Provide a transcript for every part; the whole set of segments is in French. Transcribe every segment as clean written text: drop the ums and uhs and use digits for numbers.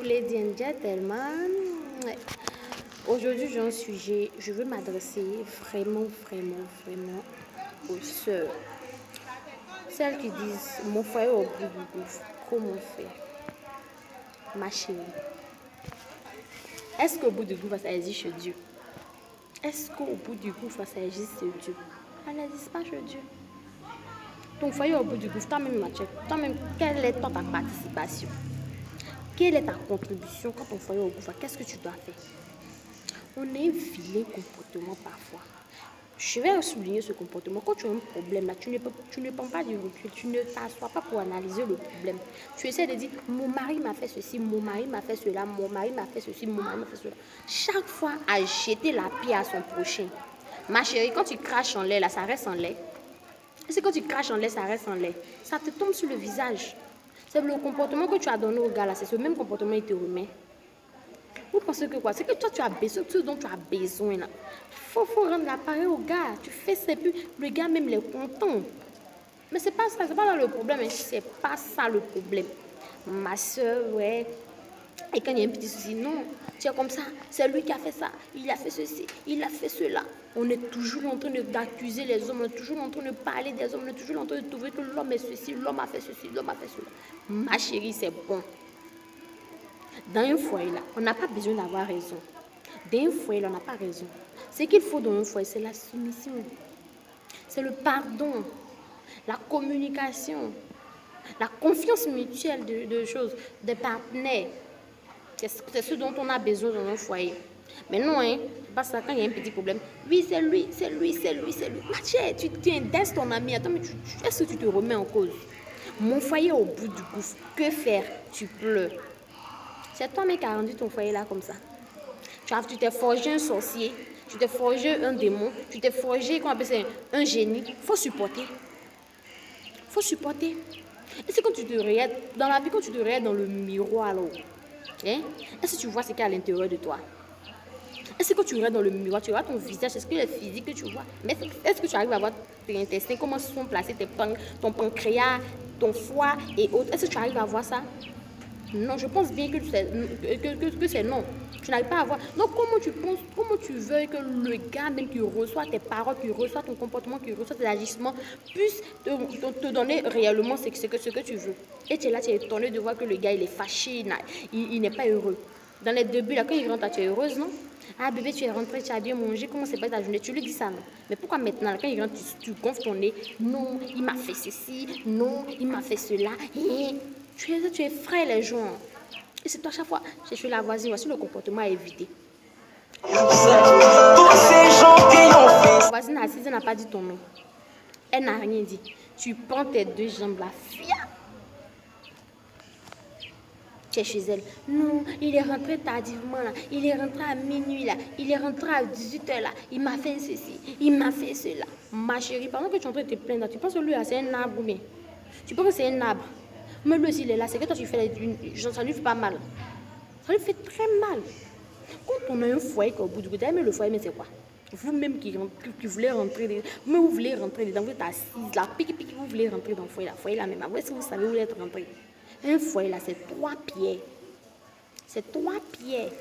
ladies and gentlemen, aujourd'hui j'ai un sujet, je veux m'adresser vraiment aux sœurs. Celles qui disent, mon foyer au bout du gouffre, comment faire? Ma chérie, est-ce qu'au bout du gouffre ça existe Dieu? Est-ce qu'au bout du gouffre ça existe Dieu? Ça n'existe pas chez Dieu. Ton foyer au bout du gouffre, toi-même, quelle est ta participation? Quelle est ta contribution quand ton foyer est au gouffre? Qu'est-ce que tu dois faire? On a un vilain comportement parfois. Je vais souligner ce comportement. Quand tu as un problème, là, tu ne prends pas du recul, tu ne t'assois pas pour analyser le problème. Tu essaies de dire, mon mari m'a fait ceci, mon mari m'a fait cela, mon mari m'a fait ceci, mon mari m'a fait cela. Chaque fois, à jeter la pierre à son prochain. Ma chérie, quand tu craches en l'air, là, ça reste en l'air. Et c'est quand tu craches en l'air, ça reste en l'air. Ça te tombe sur le visage. C'est le comportement que tu as donné au gars, là, c'est ce même comportement qu'il te remet. Vous pensez que quoi? C'est que toi, tu as besoin, ce dont tu as besoin. Il faut rendre l'appareil au gars. Tu fais ça, puis le gars même il est content. Mais c'est pas ça, c'est pas là le problème. C'est pas ça le problème. Ma soeur, ouais. Et quand il y a un petit souci, non, tu es comme ça. C'est lui qui a fait ça. Il a fait ceci, il a fait cela. On est toujours en train d'accuser les hommes. On est toujours en train de parler des hommes. On est toujours en train de trouver que l'homme est ceci, l'homme a fait ceci, l'homme a fait cela. Ma chérie, c'est bon. Dans un foyer, là, on n'a pas besoin d'avoir raison. Dans un foyer, là, on n'a pas raison. Ce qu'il faut dans un foyer, c'est la soumission. C'est le pardon, la communication, la confiance mutuelle de choses, des partenaires. C'est ce dont on a besoin dans un foyer. Mais non, hein, parce que quand il y a un petit problème, oui, c'est lui. Mathieu, tu indexes ton ami. Attends, mais est-ce que tu te remets en cause? Mon foyer au bout du gouffre, que faire? Tu pleures. C'est toi-même qui as rendu ton foyer là comme ça. Tu t'es forgé un sorcier, tu t'es forgé un démon, tu t'es forgé, comment on appelle ça, un génie. Il faut supporter. Et c'est quand tu te regardes, dans la vie, quand tu te regardes dans le miroir, alors, hein, est-ce que tu vois ce qu'il y a à l'intérieur de toi? Est-ce que quand tu regardes dans le miroir, tu vois ton visage, est-ce que le physique que tu vois? Mais est-ce que tu arrives à voir tes intestins, comment sont placés ton pancréas, ton foie et autres? Est-ce que tu arrives à voir ça? Non, je pense bien que c'est non. Tu n'arrives pas à voir. Donc, comment tu veux que le gars même qui reçoit tes paroles, qui reçoit ton comportement, qui reçoit tes agissements, puisse te donner réellement ce que tu veux? Et tu es là, tu es étonné de voir que le gars, il est fâché, il n'est pas heureux. Dans les débuts, là, quand il rentre, tu es heureuse, non? Ah, bébé, tu es rentré, tu as bien mangé, comment c'est pas ta journée? Tu lui dis ça, non? Mais pourquoi maintenant, là, quand il rentre, tu gonfles ton nez? Non, il m'a fait ceci, non, il m'a fait cela. Tu es frais les gens. Et c'est toi à chaque fois, je suis la voisine, voici le comportement à éviter. La voisine assise, elle n'a pas dit ton nom. Elle n'a rien dit. Tu prends tes deux jambes là, fia. Tu es chez elle. Non, il est rentré tardivement là. Il est rentré à minuit là. Il est rentré à 18h là. Il m'a fait ceci. Il m'a fait cela. Ma chérie, pendant que tu es en train de te plaindre, tu penses que lui là, c'est un arbre ou bien? Tu penses que c'est un arbre? Mais lui aussi, il est là. C'est que toi, tu fais ça lui fait pas mal. Ça lui fait très mal. Quand on a un foyer au bout du bout, mais le foyer, mais c'est quoi? Vous-même qui voulez rentrer dedans, vous voulez rentrer dedans, vous êtes assise là, pique, vous voulez rentrer dans le foyer là même. Est-ce que vous savez où êtes rentré? Un foyer là, c'est 3 pierres. C'est 3 pierres.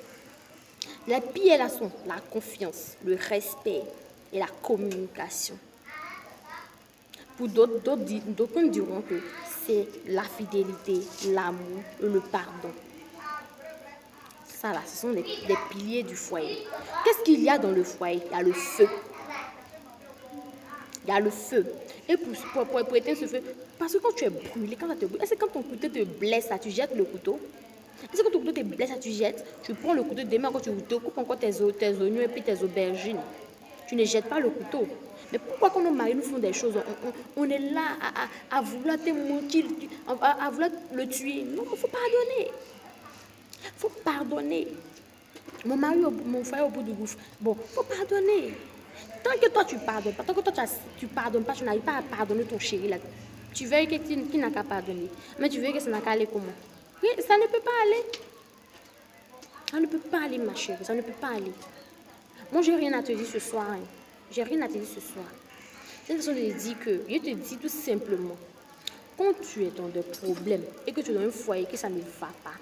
Les pierres là sont la confiance, le respect et la communication. Pour d'autres diront que c'est la fidélité, l'amour et le pardon. Ça là, ce sont les piliers du foyer. Qu'est-ce qu'il y a dans le foyer? Il y a le feu. Il y a le feu. Et pour éteindre ce feu, parce que quand tu es brûlé, est-ce que quand ton couteau te blesse, là, tu jettes le couteau? Est-ce que ton couteau te blesse, là, tu jettes? Tu prends le couteau, demain, quand tu te coupes encore tes oignons et puis tes aubergines. Tu ne jettes pas le couteau. Mais pourquoi quand nos maris nous font des choses, on est là à vouloir à vouloir le tuer? Non, il faut pardonner. Il faut pardonner. Mon frère au bout du gouffre. Bon, il faut pardonner. Tant que toi tu pardonnes pas, tant que toi tu pardonnes pas, tu n'arrives pas à pardonner ton chéri là. Tu veux qu'il n'a qu'à pardonner. Mais tu veux que ça n'a qu'à aller comment? Oui, ça ne peut pas aller. Ça ne peut pas aller, ma chérie. Ça ne peut pas aller. Moi, j'ai rien à te dire ce soir. Hein. J'ai rien à te dire ce soir. C'est une façon de dire que, je te dis tout simplement, quand tu es dans des problèmes et que tu es dans un foyer que ça ne va pas,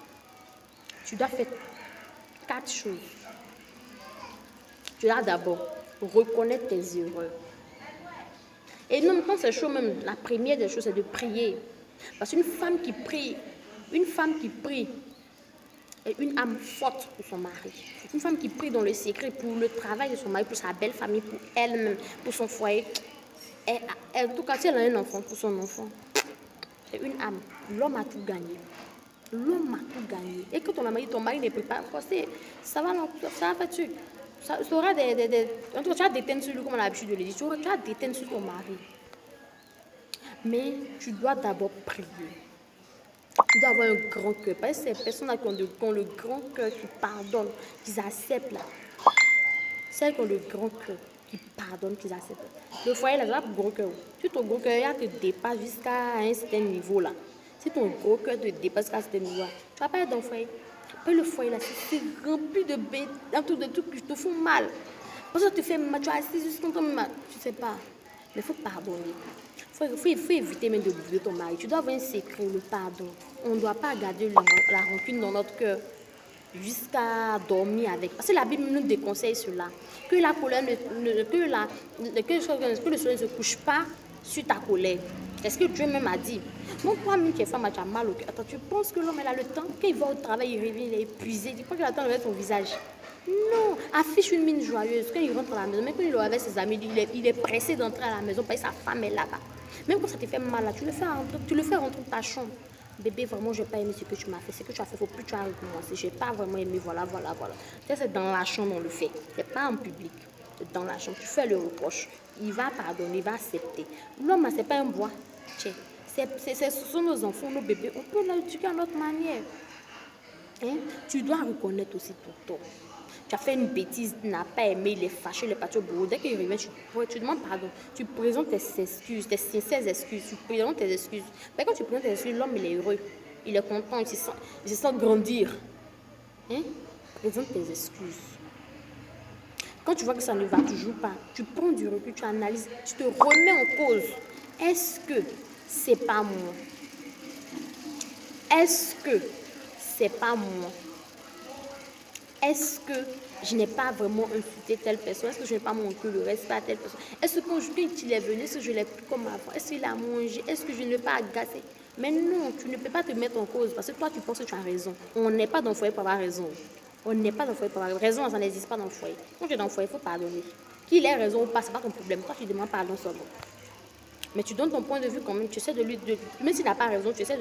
tu dois faire 4 choses. Tu dois d'abord reconnaître tes erreurs. Et non, quand c'est chaud même, la première des choses, c'est de prier. Parce qu'une femme qui prie est une âme forte pour son mari. Une femme qui prie dans le secret pour le travail de son mari, pour sa belle famille, pour elle-même, pour son foyer. En tout cas, si elle a un enfant, pour son enfant, c'est une âme. L'homme a tout gagné. L'homme a tout gagné. Et quand ton mari ne prie pas, ça va faire tu. Ça aura en tout cas, tu vas déteindre sur lui, comme on a l'habitude de le dire. Tu vas déteindre sur ton mari. Mais tu dois d'abord prier. Tu dois avoir un grand cœur. Parce que ces personnes-là qui ont le grand cœur, qui pardonnent, qui acceptent là. Celles qui ont le grand cœur, qui pardonnent, qui acceptent. Le foyer, là, c'est pour gros cœur. Si ton gros cœur te dépasse jusqu'à un certain niveau là, si ton gros cœur te dépasse jusqu'à un certain niveau là, tu vas pas être dans le foyer. Après le foyer là, c'est rempli de bêtes, de trucs qui te font mal. Parce que tu fais mal, tu as assis jusqu'à ton mal. Tu sais pas. Mais il faut pardonner. Il faut éviter même de brûler ton mari. Tu dois avoir un secret, le pardon. On ne doit pas garder la rancune dans notre cœur jusqu'à dormir avec. Parce que la Bible nous déconseille cela. Que la colère que le soleil ne se couche pas sur ta colère. C'est ce que Dieu même a dit. Donc toi-même qui es femme, tu as mal au cœur. Attends, tu penses que l'homme a le temps? Quand il va au travail, il revient, il est épuisé. Tu penses qu'il a le temps de mettre son visage? Non, affiche une mine joyeuse quand il rentre à la maison. Même quand il est avec ses amis, il est pressé d'entrer à la maison parce que sa femme est là-bas. Même quand ça te fait mal, là, tu le fais rentrer dans ta chambre. Bébé, vraiment, je n'ai pas aimé ce que tu m'as fait. Ce que tu as fait, il ne faut plus que tu arrêtes de recommencer. Je n'ai pas vraiment aimé, voilà. Ça, c'est dans la chambre, on le fait. Ce n'est pas en public. C'est dans la chambre. Tu fais le reproche. Il va pardonner, il va accepter. L'homme, ce n'est pas un bois. Ce sont nos enfants, nos bébés. On peut l'éduquer à notre manière. Hein? Tu dois reconnaître aussi ton tort. Tu as fait une bêtise, tu n'as pas aimé, il est fâché, il est parti au bureau. Dès qu'il revient, tu demandes pardon. Tu présentes tes excuses, tes sincères excuses. Tu présentes tes excuses. Mais quand tu présentes tes excuses, l'homme, il est heureux. Il est content, il se sent grandir. Hein? Présente tes excuses. Quand tu vois que ça ne va toujours pas, tu prends du recul, tu analyses, tu te remets en cause. Est-ce que c'est pas moi? Est-ce que c'est pas moi? Est-ce que je n'ai pas vraiment insulté telle personne? Est-ce que je n'ai pas montré le respect à telle personne? Est-ce que quand il est venu, est-ce que je l'ai pris comme avant? Est-ce qu'il a mangé? Est-ce que je ne l'ai pas agacé? Mais non, tu ne peux pas te mettre en cause parce que toi, tu penses que tu as raison. On n'est pas dans le foyer pour avoir raison. On n'est pas dans le foyer pour avoir raison, ça n'existe pas dans le foyer. Quand tu es dans le foyer, il faut pardonner. Qu'il ait raison ou pas, ce n'est pas ton problème. Toi, tu demandes pardon seulement. Mais tu donnes ton point de vue quand même. Tu essaies même s'il n'a pas raison, tu essaies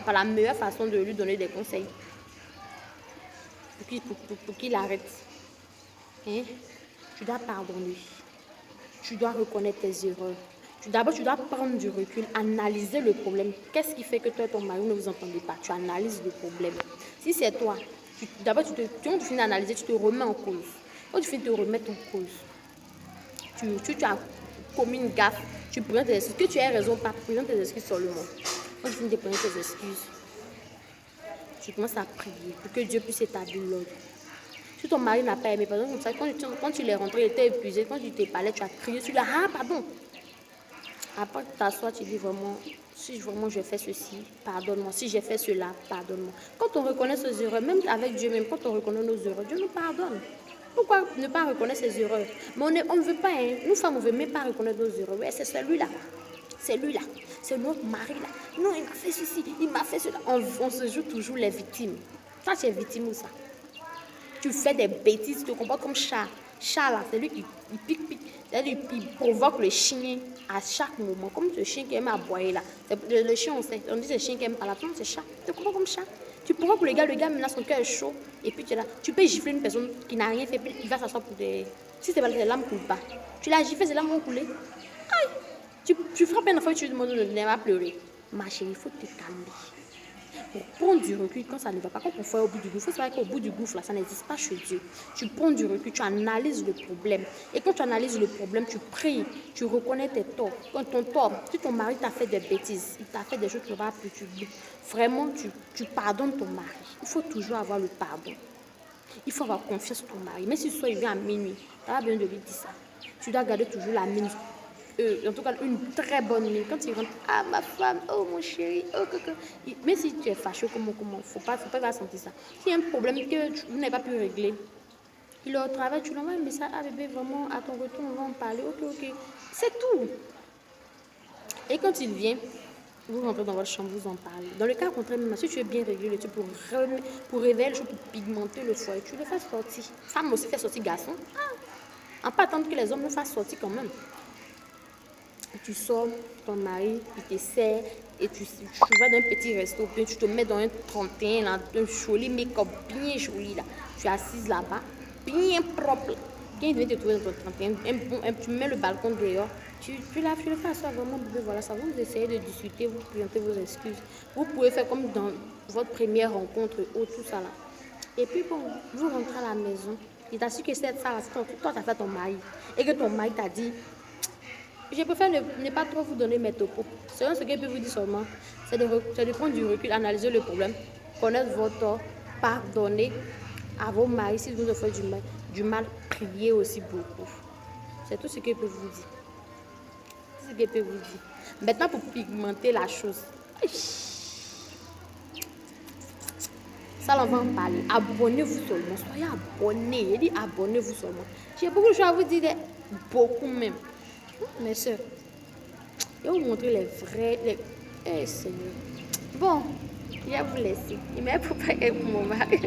par la meilleure façon de lui donner des conseils. Pour qu'il arrête. Hein? Tu dois pardonner. Tu dois reconnaître tes erreurs. D'abord, tu dois prendre du recul, analyser le problème. Qu'est-ce qui fait que toi et ton mari ne vous entendez pas? Tu analyses le problème. Si c'est toi, d'abord, quand tu finis d'analyser, tu te remets en cause. Quand tu finis de te remettre en cause, tu as commis une gaffe, tu prends tes excuses. Que tu aies raison ou pas, prends tes excuses seulement. Quand tu finis de prendre tes excuses, tu commences à prier pour que Dieu puisse établir l'ordre. Si ton mari n'a pas aimé, par exemple, quand tu l'es rentré, il était épuisé, quand tu t'es parlé, tu as crié, tu lui as dit, ah, pardon. Après, tu t'assois, tu dis vraiment, si vraiment j'ai fait ceci, pardonne-moi. Si j'ai fait cela, pardonne-moi. Quand on reconnaît ses erreurs, même avec Dieu, même quand on reconnaît nos erreurs, Dieu nous pardonne. Pourquoi ne pas reconnaître ses erreurs? Mais on ne veut pas, hein. Nous femmes, on ne veut même pas reconnaître nos erreurs. Ouais, c'est celui-là. C'est lui-là. C'est notre mari-là. Non, il m'a fait ceci, il m'a fait cela. On se joue toujours les victimes. Toi, tu es victime ou ça? Tu fais des bêtises, tu te comportes comme chat. Chat, là, c'est lui qui pique. C'est-à-dire qu'il provoque le chien à chaque moment. Comme ce chien qui aime aboyer, là. Le chien, on dit c'est le chien qui aime pas la femme, c'est chat. Tu te comportes comme chat. Tu provoques le gars maintenant, son cœur est chaud. Et puis tu es là. Tu peux gifler une personne qui n'a rien fait, puis il va s'asseoir pour des... Si c'est pas les larmes ne coulent pas. Tu l'as giflé, ses larmes vont couler. Aïe! Tu frappes un enfant et tu lui demandes de ne pas pleurer. Ma chérie, il faut te calmer. Pour prendre du recul quand ça ne va pas, quand on fait au bout du gouffre, il faut savoir qu'au bout du gouffre, là, ça n'existe pas chez Dieu. Tu prends du recul, tu analyses le problème. Et quand tu analyses le problème, tu pries, tu reconnais tes torts. Quand ton tort, si ton mari t'a fait des bêtises, il t'a fait des choses qui ne vont pas plus, vraiment, tu pardonnes ton mari. Il faut toujours avoir le pardon. Il faut avoir confiance en ton mari. Même si ce soir il vient à minuit, tu as besoin de lui dire ça. Tu dois garder toujours la mine en tout cas une très bonne mine. Quand il rentre, ah ma femme, oh mon chéri, oh coco. Mais si tu es fâché, comment, faut pas sentir ça. S'il y a un problème que vous n'avez pas pu régler, il est au travail, tu l'envoies un message, ah bébé, vraiment, à ton retour, on va en parler, ok. C'est tout. Et quand il vient, vous rentrez dans votre chambre, vous en parlez. Dans le cas contraire, même si tu es bien réglé, tu pour réveiller le choses, pour pigmenter le foyer, tu le fais sortir. Femme aussi fait sortir garçon. En pas attendre que les hommes le fassent sortir quand même. Tu sors, ton mari, il te sert, et tu vas dans un petit resto, puis tu te mets dans un 31, là, un joli make-up bien joli, là. Tu es assise là-bas, bien propre. Quand il vient te trouver dans ton 31, tu mets le balcon dehors, tu le fais asseoir vraiment, bébé, voilà, ça. Vous essayez de discuter, vous présentez vos excuses. Vous pouvez faire comme dans votre première rencontre, tout ça là. Et puis bon, vous rentrez à la maison, il t'assure que c'est ça, toi, tu as fait ton mari, et que ton mari t'a dit, je préfère ne pas trop vous donner mes topos. Selon ce que je peux vous dire seulement, c'est de prendre du recul, analyser le problème, connaître votre tort, pardonner à vos maris si vous ne faites du mal, prier aussi beaucoup. C'est tout ce que je peux vous dire. C'est ce que je peux vous dire. Maintenant, pour pigmenter la chose. Ça, on va en parler. Abonnez-vous seulement. Soyez abonnés. Il dit abonnez-vous seulement. J'ai beaucoup de choses à vous dire, beaucoup même. Mes soeurs, je vais vous montrer les vrais. Eh Seigneur. Bon, je vais vous laisser. Il m'a préparé pour mon mari.